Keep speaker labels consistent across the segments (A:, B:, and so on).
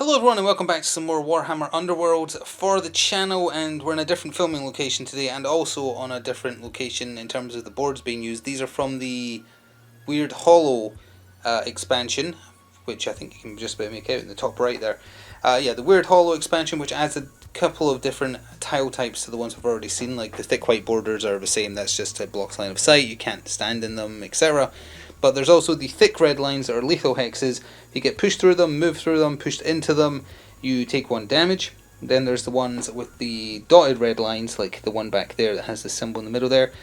A: Hello everyone and welcome back to some more Warhammer Underworlds for the channel, and we're in a different filming location today and also on a different location in terms of the boards being used. These are from the Weird Hollow expansion, which I think you can just about make out in the top right there. Yeah, the Weird Hollow expansion, which adds a couple of different tile types to the ones we've already seen. Like the thick white borders are the same, that's just a blocks line of sight, you can't stand in them, etc. But there's also the thick red lines that are lethal hexes. You get pushed through them, moved through them, pushed into them, you take 1 damage. Then there's the ones with the dotted red lines, like the one back there that has the symbol in the middle there.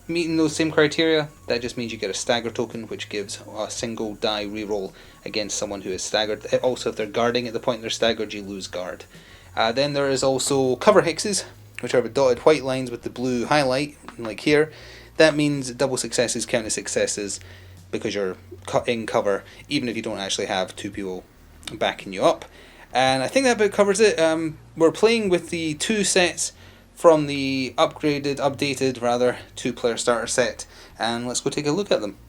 A: Meeting those same criteria, that just means you get a stagger token, which gives a single die reroll against someone who is staggered. Also, if they're guarding at the point they're staggered, you lose guard. Then there is also cover hexes, which are the dotted white lines with the blue highlight, like here. That means double successes count as successes because you're in cover, even if you don't actually have 2 people backing you up. And I think that about covers it. We're playing with the 2 sets from the updated 2-player starter set, and let's go take a look at them.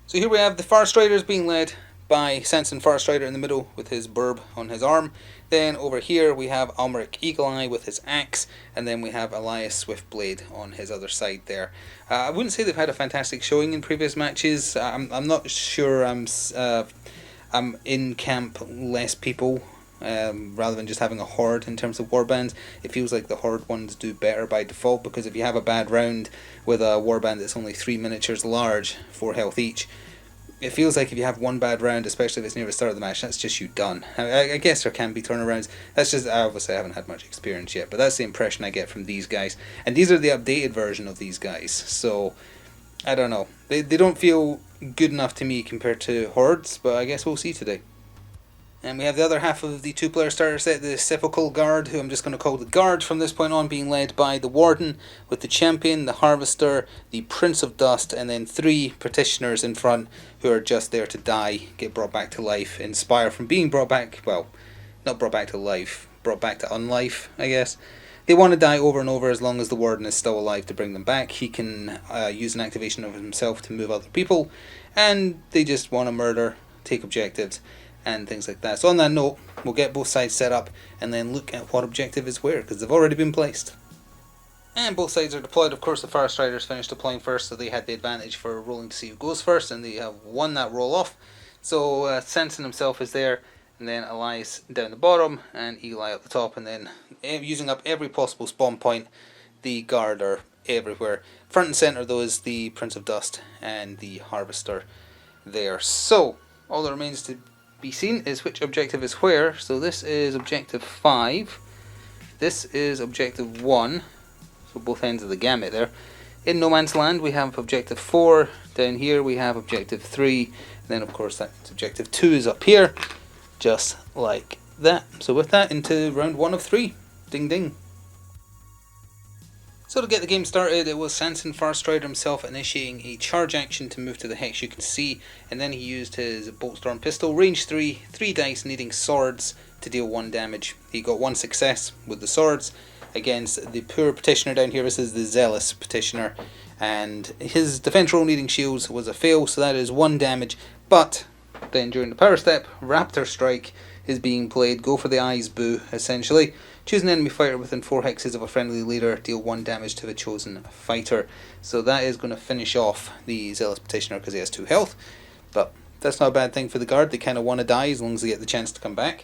A: So here we have the Farstriders being led by Sanson Farstrider in the middle with his burb on his arm. Then over here we have Almeric Eagle Eye with his axe, and then we have Elias Swiftblade on his other side there. I wouldn't say they've had a fantastic showing in previous matches. I'm not sure I'm in camp less people rather than just having a horde in terms of warbands. It feels like the horde ones do better by default, because if you have a bad round with a warband that's only 3 miniatures large, 4 health each, it feels like if you have one bad round, especially if it's near the start of the match, that's just you done. I guess there can be turnarounds. That's just, obviously I haven't had much experience yet, but that's the impression I get from these guys. And these are the updated version of these guys, so I don't know. They don't feel good enough to me compared to hordes, but I guess we'll see today. And we have the other half of the 2-player starter set, the Sepulchral Guard, who I'm just going to call the Guard from this point on, being led by the Warden, with the Champion, the Harvester, the Prince of Dust, and then 3 Petitioners in front, who are just there to die, get brought back to life, inspire from being brought back, well, not brought back to life, brought back to unlife, I guess. They want to die over and over as long as the Warden is still alive to bring them back. He can use an activation of himself to move other people, and they just want to murder, take objectives, and things like that. So on that note, we'll get both sides set up and then look at what objective is where, because they've already been placed. And both sides are deployed. Of course, the Farstriders finished deploying first, so they had the advantage for rolling to see who goes first, and they have won that roll off. So Sanson himself is there, and then Elias down the bottom, and Eli at the top, and then using up every possible spawn point. The Guard are everywhere. Front and centre though is the Prince of Dust and the Harvester there. So all that remains to be seen is which objective is where. So this is objective 5, this is objective 1, so both ends of the gamut there. In No Man's Land we have objective 4, down here we have objective 3, and then of course that's objective 2 is up here, just like that. So with that, into round 1 of 3. Ding ding. So to get the game started, it was Sanson Farstrider himself initiating a charge action to move to the hex you can see, and then he used his Boltstorm pistol, range 3, 3 dice needing swords to deal 1 damage. He got 1 success with the swords against the poor Petitioner down here. This is the Zealous Petitioner, and his defense roll needing shields was a fail, so that is 1 damage. But then during the power step, Raptor Strike is being played. Go for the eyes, boo, essentially. Choose an enemy fighter within 4 hexes of a friendly leader, deal 1 damage to the chosen fighter. So that is going to finish off the Zealous Petitioner because he has 2 health. But that's not a bad thing for the Guard. They kind of want to die as long as they get the chance to come back.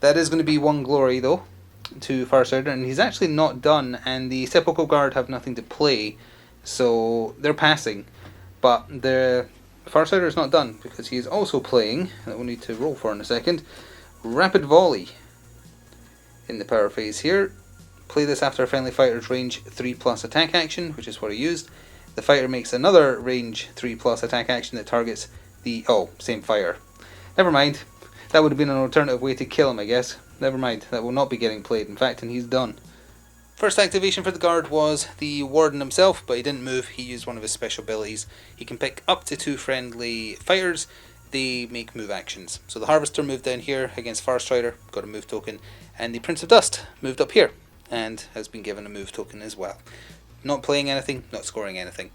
A: That is going to be 1 glory though to Farstrider, and he's actually not done, and the Sepulchral Guard have nothing to play, so they're passing. But the Farstrider is not done because he is also playing, that we'll need to roll for in a second, Rapid Volley in the power phase here. Play this after a friendly fighter's range 3+ attack action, which is what he used. The fighter makes another range 3+ attack action that targets the same fighter. Never mind, that would have been an alternative way to kill him, I guess. Never mind, that will not be getting played, in fact, and he's done. First activation for the Guard was the Warden himself, but he didn't move. He used one of his special abilities. He can pick up to 2 friendly fighters. They make move actions. So the Harvester moved down here against Farstrider, got a move token, and the Prince of Dust moved up here and has been given a move token as well. Not playing anything, not scoring anything.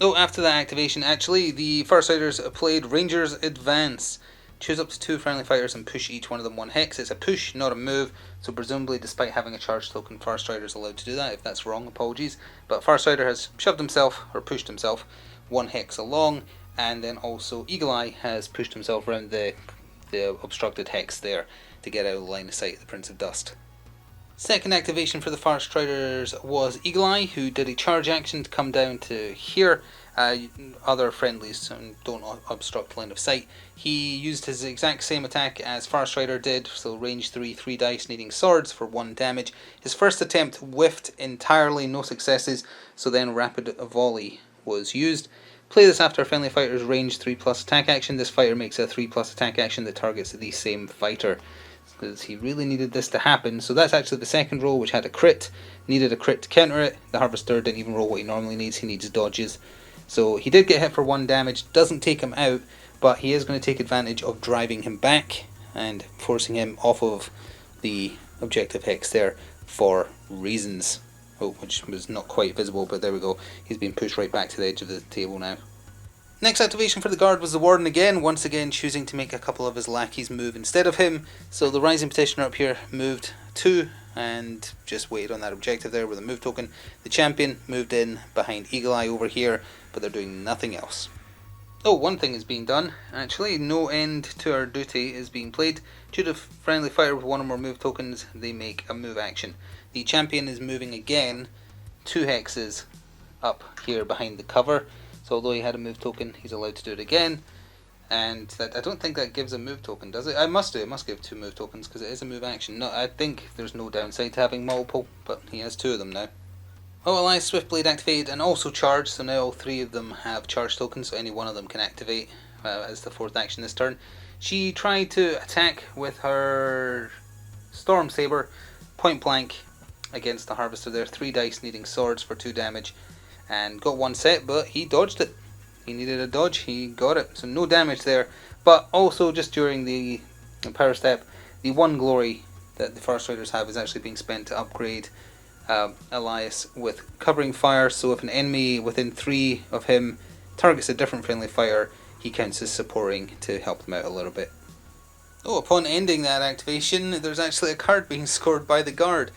A: Oh, after that activation, actually, the Farstriders played Rangers Advance. Choose up to 2 friendly fighters and push each one of them 1 hex. It's a push, not a move, so presumably despite having a charge token, Farstrider is allowed to do that. If that's wrong, apologies. But Farstrider has shoved himself, or pushed himself, 1 hex along, and then also Eagle Eye has pushed himself around the obstructed hex there to get out of the line of sight of the Prince of Dust. Second activation for the Farstriders was Eagle Eye, who did a charge action to come down to here. Other friendlies don't obstruct line of sight. He used his exact same attack as Farstrider did, so range 3, 3 dice needing swords for 1 damage. His first attempt whiffed entirely, no successes, so then rapid volley was used. Play this after a friendly fighter's range 3 plus attack action. This fighter makes a 3 plus attack action that targets the same fighter, because he really needed this to happen. So that's actually the second roll, which had a crit. Needed a crit to counter it. The Harvester didn't even roll what he normally needs. He needs dodges. So he did get hit for 1 damage. Doesn't take him out, but he is going to take advantage of driving him back and forcing him off of the objective hex there for reasons. Oh, which was not quite visible, but there we go. He's been pushed right back to the edge of the table now. Next activation for the guard was the Warden again, once again choosing to make a couple of his lackeys move instead of him. So the Rising Petitioner up here moved 2 and just waited on that objective there with a move token. The Champion moved in behind Eagle Eye over here, but they're doing nothing else. Oh, one thing is being done, actually. No end to our duty is being played. Shoot a friendly fighter with 1 or more move tokens, they make a move action. The Champion is moving again 2 hexes up here behind the cover. So although he had a move token, he's allowed to do it again. And that, I don't think that gives a move token, does it? I must do. It must give 2 move tokens because it is a move action. No, I think there's no downside to having multiple, but he has 2 of them now. Oh, Elias Swiftblade activated and also charged, so now all 3 of them have charge tokens, so any one of them can activate as the 4th action this turn. She tried to attack with her Storm Saber, point blank, against the Harvester there. 3 dice needing swords for 2 damage. And got 1 set, but he dodged it. He needed a dodge, he got it. So no damage there. But also just during the power step, the 1 glory that the Farstriders have is actually being spent to upgrade Elias with covering fire. So if an enemy within 3 of him targets a different friendly fighter, he counts as supporting to help them out a little bit. Oh, upon ending that activation, there's actually a card being scored by the guard.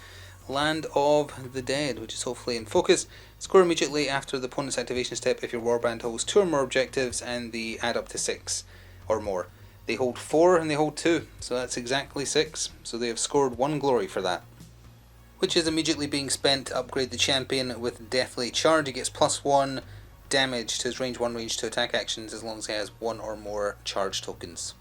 A: Land of the Dead, which is hopefully in focus. Score immediately after the opponent's activation step if your warband holds 2 or more objectives and they add up to 6 or more. They hold 4 and they hold 2, so that's exactly 6. So they have scored 1 glory for that. Which is immediately being spent to upgrade the Champion with Deathly Charge. He gets +1 damage to his range 1, range 2 attack actions as long as he has 1 or more charge tokens.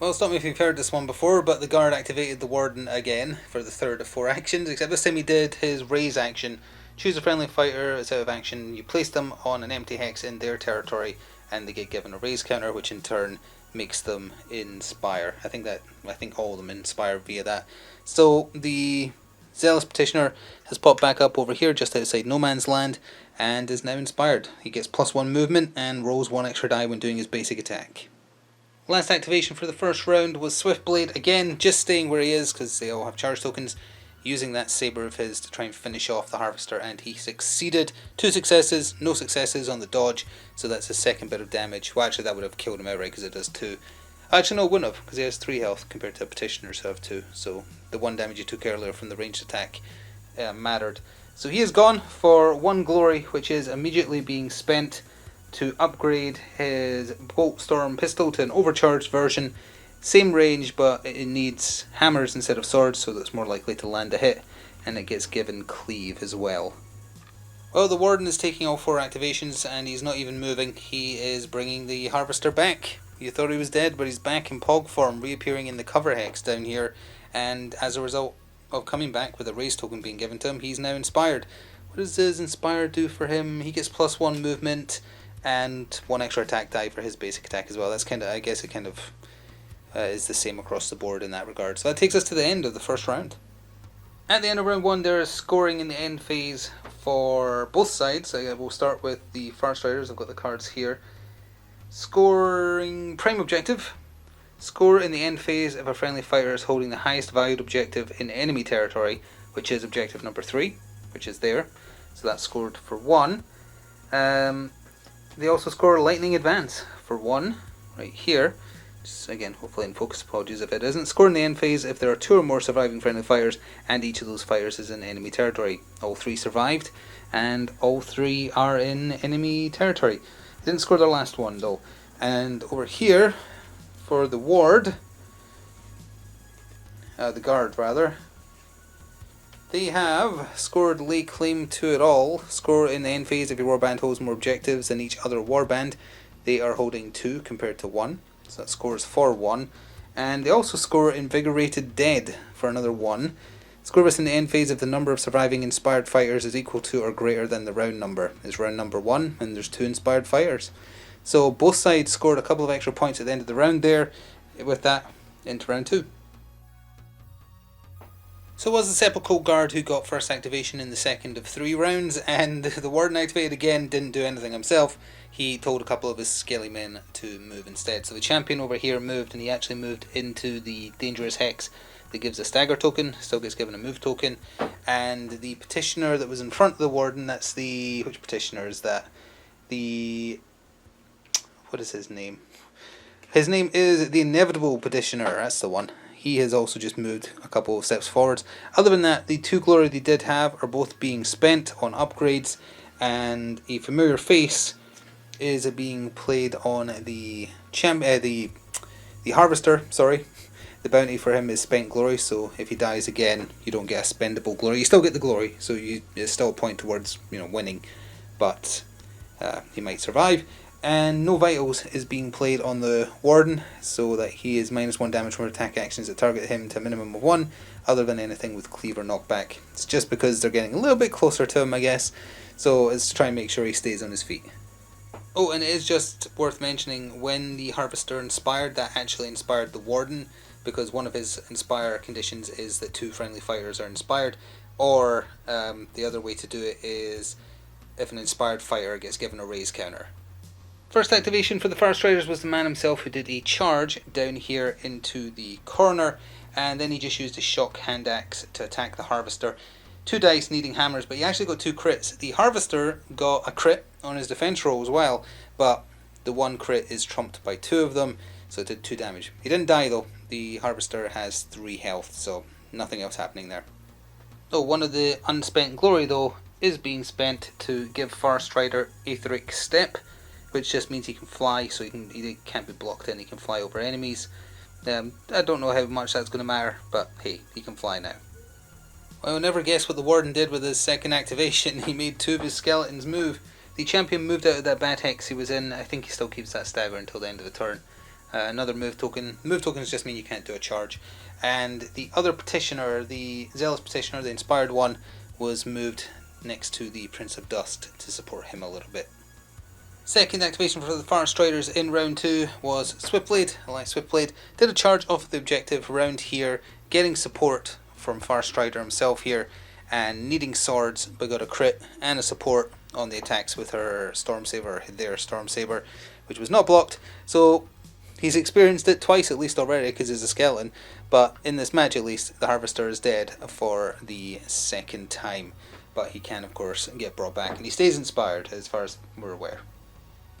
A: Well, stop me if you've heard this one before, but the guard activated the Warden again for the 3rd of 4 actions, except this time he did his raise action. Choose a friendly fighter as out of action, you place them on an empty hex in their territory, and they get given a raise counter, which in turn makes them inspire. I think all of them inspire via that. So the Zealous Petitioner has popped back up over here just outside No Man's Land, and is now inspired. He gets +1 movement and rolls 1 extra die when doing his basic attack. Last activation for the first round was Swiftblade, again just staying where he is because they all have charge tokens, using that saber of his to try and finish off the Harvester, and he succeeded. 2 successes, no successes on the dodge, so that's his 2nd bit of damage. Well, actually that would have killed him outright because it does 2. Actually no, it wouldn't have, because he has 3 health compared to Petitioners who have 2, so the 1 damage he took earlier from the ranged attack mattered. So he is gone for 1 glory, which is immediately being spent to upgrade his Bolt Storm pistol to an overcharged version. Same range, but it needs hammers instead of swords, so that's more likely to land a hit, and it gets given cleave as well. Well, the Warden is taking all 4 activations, and he's not even moving. He is bringing the Harvester back. You thought he was dead, but he's back in Pog form, reappearing in the cover hex down here, and as a result of coming back with a raise token being given to him, he's now inspired. What does his inspire do for him? He gets +1 movement, and 1 extra attack die for his basic attack as well. That's kind of, I guess it kind of is the same across the board in that regard. So that takes us to the end of the first round. At the end of round 1, there is scoring in the end phase for both sides. We'll start with the Farstriders. I've got the cards here. Scoring prime objective. Score in the end phase if a friendly fighter is holding the highest valued objective in enemy territory, which is objective number 3, which is there. So that's scored for 1. They also score lightning advance for 1 right here. Just again, hopefully in focus, apologies if it isn't. Score in the end phase if there are 2 or more surviving friendly fires and each of those fires is in enemy territory. All 3 survived and all 3 are in enemy territory. They didn't score their last one though. And over here for the ward, the guard rather, they have scored lay claim to it all. Score in the end phase if your warband holds more objectives than each other warband. They are holding 2 compared to 1. So that scores for 1. And they also score Invigorated Dead for another 1. Score this in the end phase if the number of surviving inspired fighters is equal to or greater than the round number. It's round number 1 and there's 2 inspired fighters. So both sides scored a couple of extra points at the end of the round there, with that into round 2. So it was the Sepulchral Guard who got first activation in the second of 3 rounds, and the Warden activated again, didn't do anything himself. He told a couple of his skelly men to move instead. So the champion over here moved, and he actually moved into the Dangerous Hex that gives a stagger token, still gets given a move token. And the petitioner that was in front of the Warden, that's the... which petitioner is that? The... what is his name? His name is the Inevitable Petitioner, that's the one. He has also just moved a couple of steps forwards. Other than that, the 2 glory they did have are both being spent on upgrades, and a familiar face is being played on the Harvester, sorry. The bounty for him is spent glory, so if he dies again, you don't get a spendable glory. You still get the glory, so it's still a point towards winning, but he might survive. And No Vitals is being played on the Warden, so that he is -1 damage from attack actions that target him to a minimum of 1, other than anything with cleave or knockback. It's just because they're getting a little bit closer to him, I guess, so it's to try and make sure he stays on his feet. Oh, and it is just worth mentioning, when the Harvester inspired, that actually inspired the Warden, because one of his inspire conditions is that 2 friendly fighters are inspired, or the other way to do it is if an inspired fighter gets given a raise counter. First activation for the Farstriders was the man himself, who did a charge down here into the corner, and then he just used a shock hand axe to attack the Harvester. 2 dice needing hammers, but he actually got 2 crits. The Harvester got a crit on his defense roll as well, but the 1 crit is trumped by 2 of them, so it did 2 damage. He didn't die though. The Harvester has 3 health, so nothing else happening there. Oh, one of the unspent glory though is being spent to give Farstrider Aetheric Step, which just means he can fly, so he can't be blocked in, he can fly over enemies. I don't know how much that's going to matter, but hey, he can fly now. Well, you'll never guess what the Warden did with his second activation. He made 2 of his skeletons move. The champion moved out of that bad hex he was in. I think he still keeps that stagger until the end of the turn. Another move token. Move tokens just mean you can't do a charge. And the other petitioner, the Zealous Petitioner, the inspired one, was moved next to the Prince of Dust to support him a little bit. Second activation for the Farstriders in round 2 was Swiftblade. Swiftblade did a charge off of the objective round here, getting support from Farstrider himself here, and needing swords, but got a crit and a support on the attacks with her Stormsaber, which was not blocked. So he's experienced it twice at least already, because he's a skeleton, but in this match at least, the Harvester is dead for the second time, but he can of course get brought back, and he stays inspired as far as we're aware.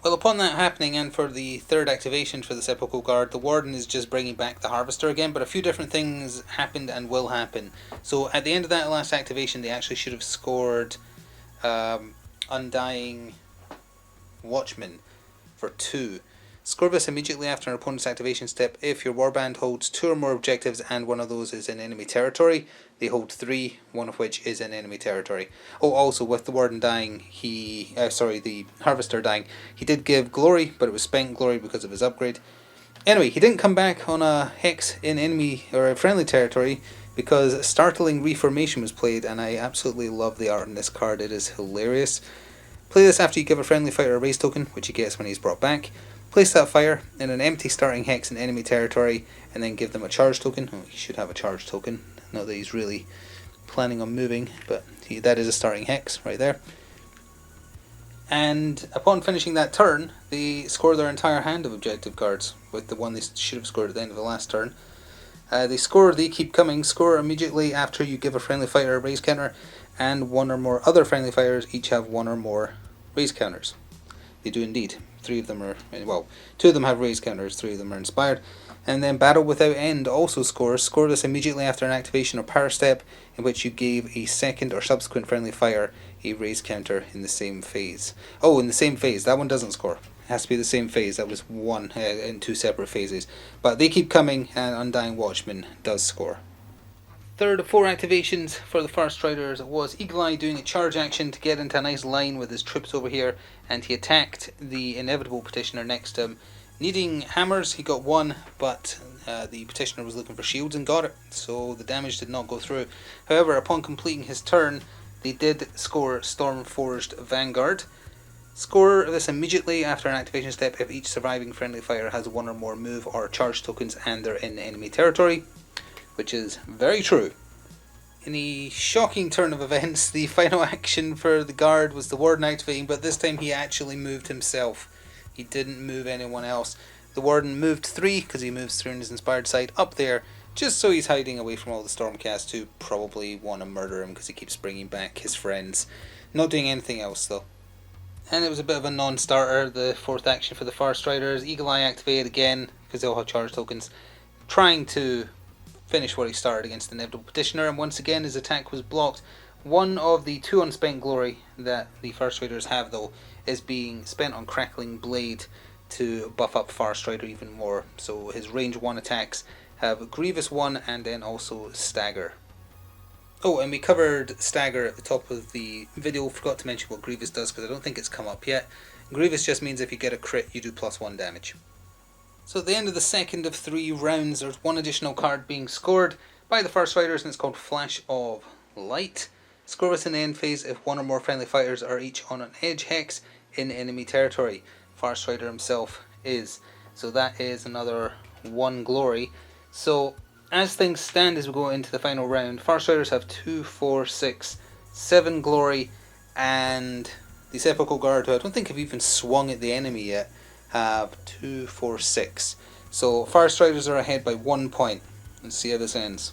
A: Well, upon that happening, and for the third activation for the Sepulchral Guard, the Warden is just bringing back the Harvester again, but a few different things happened and will happen. So at the end of that last activation, they actually should have scored Undying Watchman for 2. Score this immediately after an opponent's activation step if your warband holds 2 or more objectives and one of those is in enemy territory. They hold 3, one of which is in enemy territory. Oh, also with the Warden dying, the Harvester dying, he did give glory, but it was spent glory because of his upgrade. Anyway, he didn't come back on a hex in enemy or friendly territory because Startling Reformation was played, and I absolutely love the art in this card. It is hilarious. Play this after you give a friendly fighter a raise token, which he gets when he's brought back. Place that fire in an empty starting hex in enemy territory, and then give them a charge token. Oh, he should have a charge token. Not that he's really planning on moving, but that is a starting hex right there. And upon finishing that turn, they score their entire hand of objective cards, with the one they should have scored at the end of the last turn. They keep coming, score immediately after you give a friendly fighter a raise counter, and 1 or more other friendly fighters each have 1 or more raise counters. They do indeed. 3 of them are, well, 2 of them have raised counters, 3 of them are inspired. And then Battle Without End also scores. Score this immediately after an activation or power step in which you gave a second or subsequent friendly fire a raised counter in the same phase. Oh, in the same phase. That one doesn't score. It has to be the same phase. That was one in 2 separate phases. But they keep coming, and Undying Watchman does score. Third of 4 activations for the Farstriders was Eagle Eye doing a charge action to get into a nice line with his troops over here, and he attacked the Inevitable Petitioner next to him. Needing hammers, he got 1, but the Petitioner was looking for shields and got it, so the damage did not go through. However, upon completing his turn, they did score Stormforged Vanguard. Score this immediately after an activation step if each surviving friendly fighter has 1 or more move or charge tokens and they're in enemy territory, which is very true. In a shocking turn of events, the final action for the guard was the Warden activating, but this time he actually moved himself. He didn't move anyone else. The Warden moved 3, because he moves through in his inspired side, up there, just so he's hiding away from all the Stormcast who probably want to murder him because he keeps bringing back his friends. Not doing anything else though. And it was a bit of a non-starter, the 4th action for the Farstriders. Eagle Eye activated again, because they all have charge tokens, trying to finish what he started against the Inevitable Petitioner, and once again his attack was blocked. One of the 2 unspent glory that the Farstriders have though is being spent on Crackling Blade to buff up Farstrider even more. So his range 1 attacks have Grievous 1 and then also Stagger. Oh, and we covered Stagger at the top of the video. Forgot to mention what Grievous does because I don't think it's come up yet. Grievous just means if you get a crit you do +1 damage. So at the end of the second of 3 rounds, there's 1 additional card being scored by the Farstriders, and it's called Flash of Light. Score this in the end phase if 1 or more friendly fighters are each on an edge hex in enemy territory. Farstrider himself is. So that is another 1 glory. So as things stand as we go into the final round, Farstriders have 2, 4, 6, 7 glory, and the Sepulchral Guard, who I don't think have even swung at the enemy yet, have 2, 4, 6. So Farstriders are ahead by 1 point. Let's see how this ends.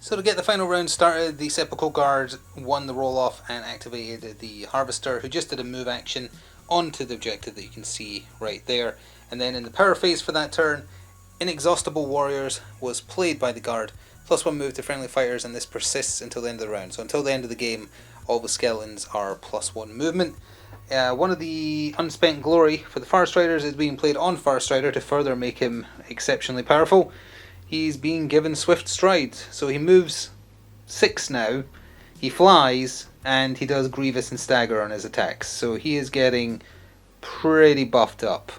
A: So to get the final round started, the Sepulchral Guard won the roll-off and activated the Harvester, who just did a move action onto the objective that you can see right there. And then in the power phase for that turn, Inexhaustible Warriors was played by the Guard, +1 move to friendly fighters, and this persists until the end of the round. So until the end of the game, all the skeletons are +1 movement. One of the unspent glory for the Farstriders is being played on Farstrider to further make him exceptionally powerful. He's being given Swift Stride, so he moves 6 now, he flies, and he does Grievous and Stagger on his attacks, so he is getting pretty buffed up.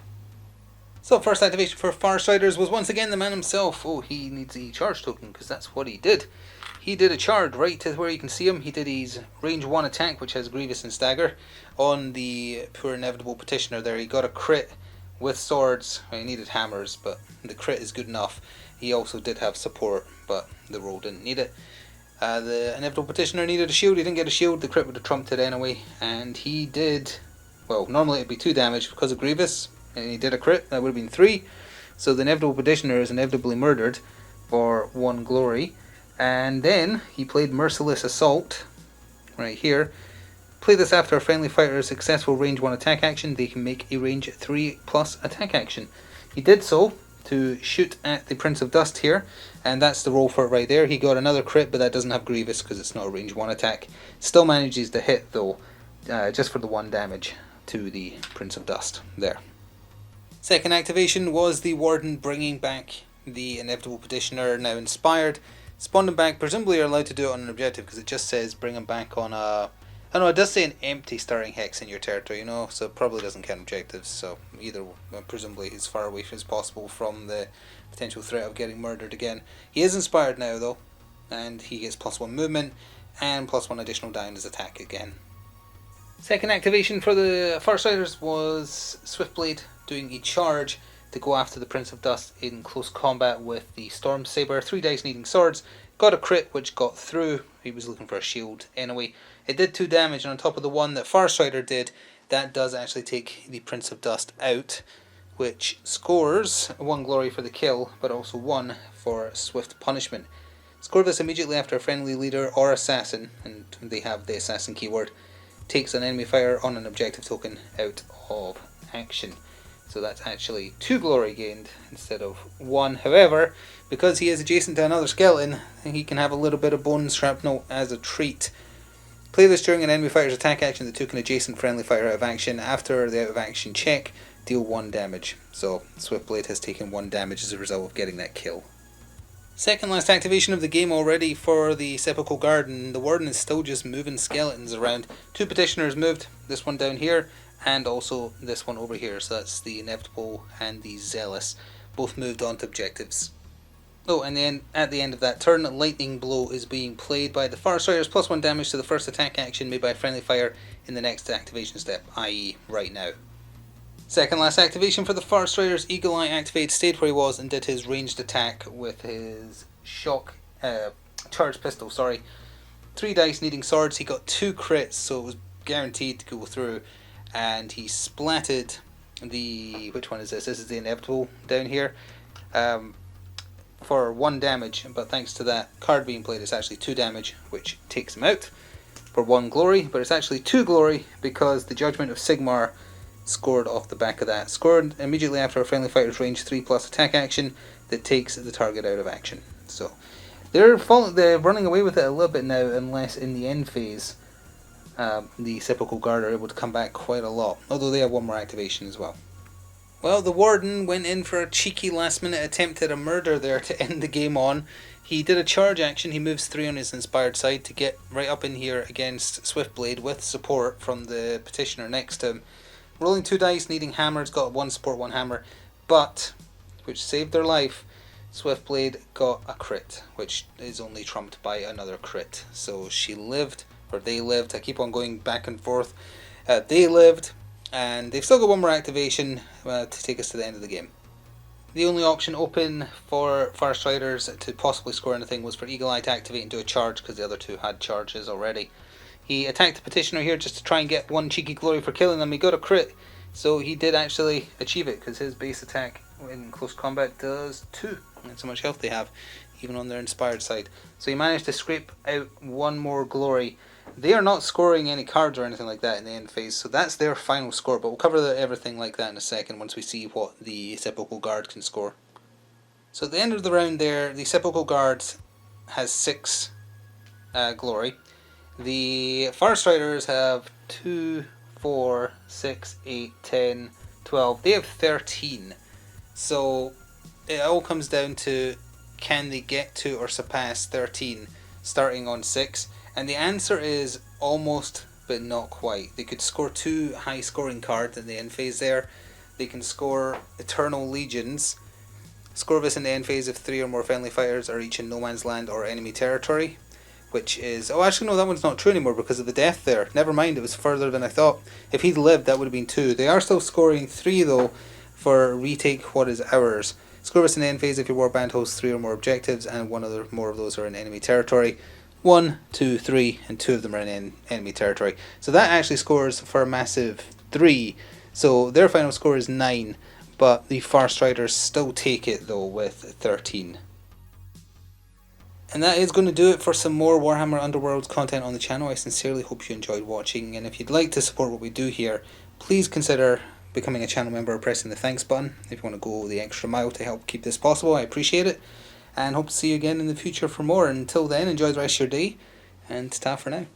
A: So first activation for Farstriders was once again the man himself. Oh, he needs a charge token, because that's what he did. He did a charge right to where you can see him. He did his range 1 attack, which has Grievous and Stagger, on the poor Inevitable Petitioner there. He got a crit with swords. Well, he needed hammers, but the crit is good enough. He also did have support, but the roll didn't need it. The Inevitable Petitioner needed a shield. He didn't get a shield. The crit would have trumped it anyway, and he did, well, normally it'd be 2 damage because of Grievous, and he did a crit. That would have been 3. So the Inevitable Petitioner is inevitably murdered for 1 glory. And then he played Merciless Assault right here. Play this after a friendly fighter's successful range 1 attack action. They can make a range 3+ attack action. He did so to shoot at the Prince of Dust here, and that's the roll for it right there. He got another crit, but that doesn't have Grievous because it's not a range 1 attack. Still manages to hit though, just for the 1 damage to the Prince of Dust there. Second activation was the Warden bringing back the Inevitable Petitioner, now inspired. Spawned him back. Presumably you're allowed to do it on an objective because it just says bring him back on a... Oh no, it does say an empty starting hex in your territory, you know, so it probably doesn't count objectives, so either, presumably as far away as possible from the potential threat of getting murdered again. He is inspired now though, and he gets +1 movement and +1 additional die on his attack again. Second activation for the Farstriders was Swiftblade doing a charge to go after the Prince of Dust in close combat with the Storm Saber. 3 dice needing swords. Got a crit which got through. He was looking for a shield anyway. It did 2 damage, and on top of the 1 that Farstrider did, that does actually take the Prince of Dust out, which scores 1 glory for the kill, but also 1 for swift punishment. Score this immediately after a friendly leader or assassin, and they have the assassin keyword, takes an enemy fighter on an objective token out of action. So that's actually 2 glory gained instead of 1. However, because he is adjacent to another skeleton, he can have a little bit of bone shrapnel as a treat. Play this during an enemy fighter's attack action that took an adjacent friendly fighter out of action. After the out of action check, deal 1 damage. So Swiftblade has taken 1 damage as a result of getting that kill. Second last activation of the game already for the Sepulchral Guard, and the Warden is still just moving skeletons around. 2 petitioners moved, this one down here, and also this one over here, so that's the Inevitable and the Zealous. Both moved onto objectives. Oh, and then at the end of that turn, Lightning Blow is being played by the Farstriders, plus 1 damage to the first attack action made by a friendly fire in the next activation step, i.e. right now. Second last activation for the Farstriders, Eagle Eye activated, stayed where he was and did his ranged attack with his charged pistol, 3 dice needing swords, he got 2 crits, so it was guaranteed to go through, and he splatted the, which one is this? This is the Inevitable down here, for 1 damage, but thanks to that card being played, it's actually 2 damage, which takes him out for 1 glory, but it's actually 2 glory because the Judgment of Sigmar scored off the back of that. Scored immediately after a friendly fighter's range 3+ attack action that takes the target out of action. So they're running away with it a little bit now, unless in the end phase the Sepulchral Guard are able to come back quite a lot, although they have 1 more activation as well. Well, the Warden went in for a cheeky last minute attempt at a murder there to end the game on. He did a charge action, he moves 3 on his inspired side to get right up in here against Swiftblade with support from the petitioner next to him. Rolling 2 dice, needing hammers, got 1 support, 1 hammer, but, which saved their life, Swiftblade got a crit, which is only trumped by another crit. So she lived, or they lived, I keep on going back and forth, they lived, and they've still got 1 more activation to take us to the end of the game. The only option open for Farstriders to possibly score anything was for Eagle Eye to activate and do a charge, because the other 2 had charges already. He attacked the petitioner here just to try and get 1 cheeky glory for killing them. He got a crit, so he did actually achieve it, because his base attack in close combat does 2. That's how much health they have, even on their inspired side. So he managed to scrape out 1 more glory. They are not scoring any cards or anything like that in the end phase, so that's their final score, but we'll cover everything like that in a second once we see what the Sepulchral Guard can score. So at the end of the round there, the Sepulchral Guard has 6 glory. The Farstriders have 2, 4, 6, 8, 10, 12. They have 13. So it all comes down to, can they get to or surpass 13 starting on 6? And the answer is almost, but not quite. They could score 2 high scoring cards in the end phase there. They can score Eternal Legions. Score this in the end phase if 3 or more friendly fighters are each in no man's land or enemy territory. Which is, oh actually no, that one's not true anymore because of the death there. Never mind, it was further than I thought. If he'd lived, that would have been 2. They are still scoring 3 though for retake what is ours. Score this in the end phase if your warband hosts 3 or more objectives and 1 or more of those are in enemy territory. 1, 2, 3, and 2 of them are in enemy territory. So that actually scores for a massive 3. So their final score is 9, but the Farstriders still take it though with 13. And that is going to do it for some more Warhammer Underworlds content on the channel. I sincerely hope you enjoyed watching, and if you'd like to support what we do here, please consider becoming a channel member or pressing the thanks button if you want to go the extra mile to help keep this possible. I appreciate it, and hope to see you again in the future for more. Until then, enjoy the rest of your day, and ta for now.